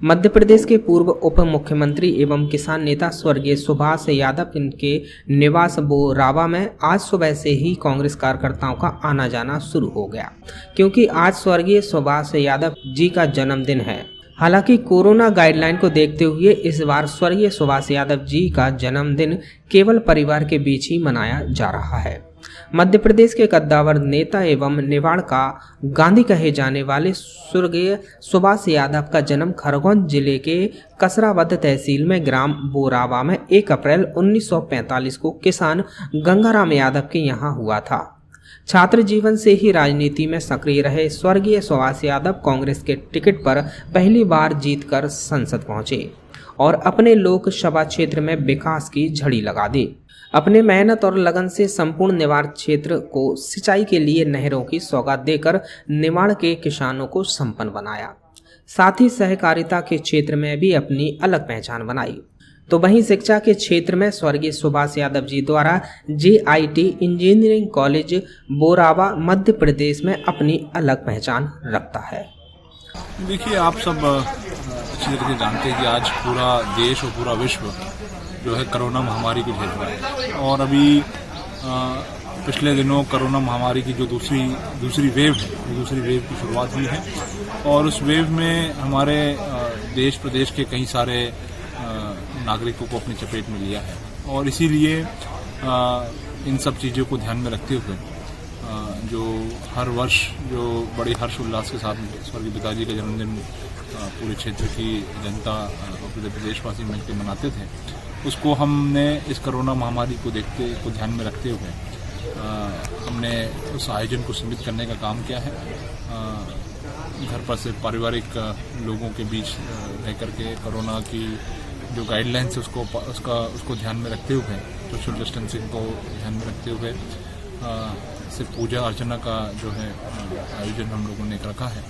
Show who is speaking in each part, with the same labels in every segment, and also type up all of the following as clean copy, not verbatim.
Speaker 1: मध्य प्रदेश के पूर्व उप मुख्यमंत्री एवं किसान नेता स्वर्गीय सुभाष यादव के निवास बोरावा में आज सुबह से ही कांग्रेस कार्यकर्ताओं का आना जाना शुरू हो गया, क्योंकि आज स्वर्गीय सुभाष यादव जी का जन्मदिन है। हालांकि कोरोना गाइडलाइन को देखते हुए इस बार स्वर्गीय सुभाष यादव जी का जन्मदिन केवल परिवार के बीच ही मनाया जा रहा है। मध्य प्रदेश के कद्दावर नेता एवं निवाड़ का गांधी कहे जाने वाले स्वर्गीय सुभाष यादव का जन्म खरगोन जिले के कसरावद तहसील में ग्राम बोरावा में 1 अप्रैल 1945 को किसान गंगाराम यादव के यहाँ हुआ था। छात्र जीवन से ही राजनीति में सक्रिय रहे स्वर्गीय सुभाष यादव कांग्रेस के टिकट पर पहली बार जीतकर संसद पहुंचे और अपने लोकसभा क्षेत्र में विकास की झड़ी लगा दी। अपने मेहनत और लगन से संपूर्ण निवाड़ क्षेत्र को सिंचाई के लिए नहरों की सौगात देकर निवाड़ के किसानों को संपन्न बनाया। साथ ही सहकारिता के क्षेत्र में भी अपनी अलग पहचान बनाई। तो वहीं शिक्षा के क्षेत्र में स्वर्गीय सुभाष यादव जी द्वारा JIT engineering college Borawa Madhya Pradesh में अपनी अलग पहचान रखता है।
Speaker 2: देखिए, आप सब अच्छी तरह से जानते हैं कि आज पूरा देश और पूरा विश्व जो है कोरोना महामारी को झेल रहा है और अभी पिछले दिनों कोरोना महामारी की जो दूसरी वेव है, दूसरी वेव की शुरुआत हुई है और उस वेव में हमारे देश प्रदेश के कई सारे नागरिकों को अपनी चपेट में लिया है और इसीलिए इन सब चीज़ों को ध्यान में रखते हुए जो हर वर्ष जो बड़ी हर्ष उल्लास के साथ स्वर्गीय पिताजी का जन्मदिन पूरे क्षेत्र की जनता और पूरे प्रदेशवासी मिलकर मनाते थे, उसको हमने इस कोरोना महामारी को ध्यान में रखते हुए हमने उस आयोजन को सीमित करने का काम किया है। घर पर से पारिवारिक लोगों के बीच रह करके कोरोना की जो गाइडलाइंस है उसको ध्यान में रखते हुए, सोशल डिस्टेंसिंग को ध्यान में रखते हुए सिर्फ पूजा अर्चना का जो है आयोजन हम लोगों ने रखा है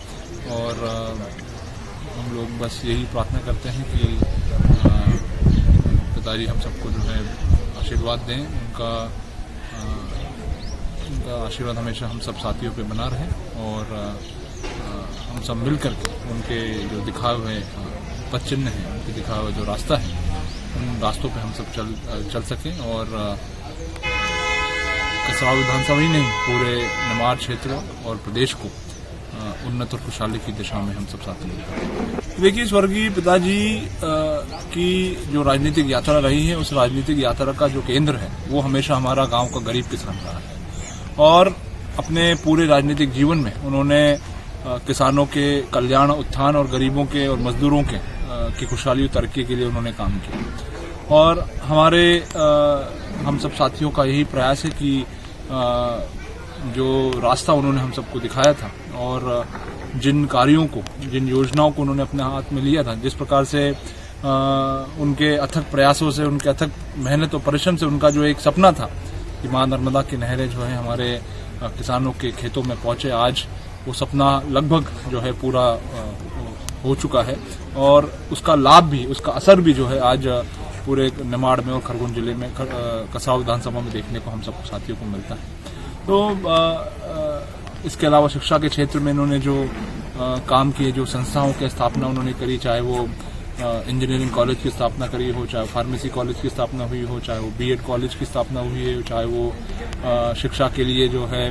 Speaker 2: और हम लोग बस यही प्रार्थना करते हैं कि पिताजी हम सबको जो है आशीर्वाद दें, उनका आशीर्वाद हमेशा हम सब साथियों पे बना रहे और हम सब मिल करके उनके जो दिखाए हुए पथ चिन्ह हैं, उनके दिखाए हुए जो रास्ता है, उन रास्तों पे हम सब चल सकें और कसराव विधानसभा ही नहीं पूरे निवाड़ क्षेत्र और प्रदेश को उन्नत और खुशहाली की दिशा में हम सब साथ मिलकर। देखिए, स्वर्गीय पिताजी की जो राजनीतिक यात्रा रही है, उस राजनीतिक यात्रा का जो केंद्र है वो हमेशा हमारा गांव का गरीब किसान रहा है और अपने पूरे राजनीतिक जीवन में उन्होंने किसानों के कल्याण, उत्थान और गरीबों के और मजदूरों के की खुशहाली और तरक्की के लिए उन्होंने काम किया और हम सब साथियों का यही प्रयास है कि जो रास्ता उन्होंने हम सबको दिखाया था और जिन कार्यों को, जिन योजनाओं को उन्होंने अपने हाथ में लिया था, जिस प्रकार से उनके अथक प्रयासों से, उनके अथक मेहनत और परिश्रम से उनका जो एक सपना था कि मां नर्मदा की नहरें जो है हमारे किसानों के खेतों में पहुंचे, आज वो सपना लगभग जो है पूरा हो चुका है और उसका लाभ भी, उसका असर भी जो है आज पूरे निवाड़ में और खरगोन जिले में कसराव विधानसभा में देखने को हम सब साथियों को मिलता है। तो इसके अलावा शिक्षा के क्षेत्र में इन्होंने जो काम किए, जो संस्थाओं की स्थापना उन्होंने करी, चाहे वो इंजीनियरिंग कॉलेज की स्थापना करी हो, चाहे फार्मेसी कॉलेज की स्थापना हुई हो, चाहे वो BEd कॉलेज की स्थापना हुई है, चाहे वो शिक्षा के लिए जो है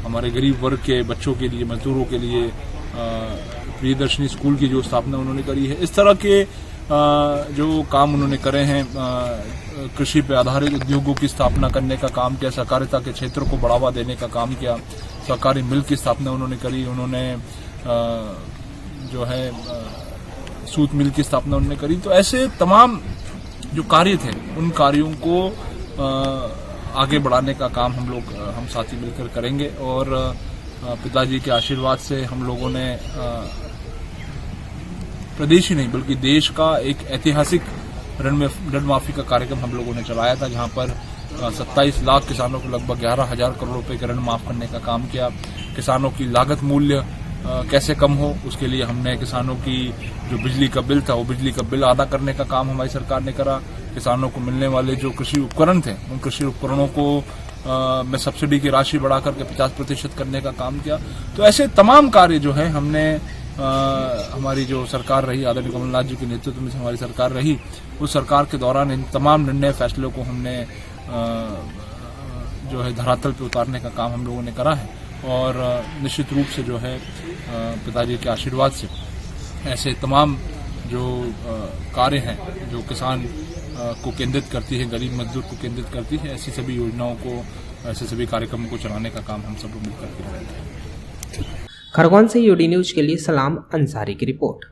Speaker 2: हमारे गरीब वर्ग के बच्चों के लिए, मजदूरों के लिए प्रियदर्शनी स्कूल की जो स्थापना उन्होंने करी है, इस तरह के जो काम उन्होंने करे हैं, कृषि पे आधारित उद्योगों की स्थापना करने का काम किया, सहकारिता के क्षेत्र को बढ़ावा देने का काम किया, सहकारी मिल की स्थापना उन्होंने करी, उन्होंने जो है सूत मिल की स्थापना उन्होंने करी। तो ऐसे तमाम जो कार्य थे, उन कार्यों को आगे बढ़ाने का काम हम साथी मिलकर करेंगे और पिताजी के आशीर्वाद से हम लोगों ने प्रदेश ही नहीं बल्कि देश का एक ऐतिहासिक ऋण माफी का कार्यक्रम हम लोगों ने चलाया था, जहां पर 27 लाख किसानों को लगभग 11,000 करोड़ रुपए का ऋण माफ करने का काम किया। किसानों की लागत मूल्य कैसे कम हो, उसके लिए हमने किसानों की जो बिजली का बिल था, वो बिजली का बिल अदा करने का काम हमारी सरकार ने करा। किसानों को मिलने वाले जो कृषि उपकरण थे, उन कृषि उपकरणों को में सब्सिडी की राशि बढ़ा करके 50% करने का काम किया। तो ऐसे तमाम कार्य जो है हमने हमारी जो सरकार रही, आदरणीय कमलनाथ जी के नेतृत्व में हमारी सरकार रही, उस सरकार के दौरान इन तमाम निर्णय फैसलों को हमने जो है धरातल पे उतारने का काम हम लोगों ने करा है। और निश्चित रूप से जो है पिताजी के आशीर्वाद से ऐसे तमाम जो कार्य हैं जो किसान को केंद्रित करती है, गरीब मजदूर को केंद्रित करती है, ऐसी सभी योजनाओं को, ऐसे सभी कार्यक्रमों को चलाने का काम हम सब लोग मिलकर करते हैं।
Speaker 1: खरगोन से यूडी न्यूज के लिए सलाम अंसारी की रिपोर्ट।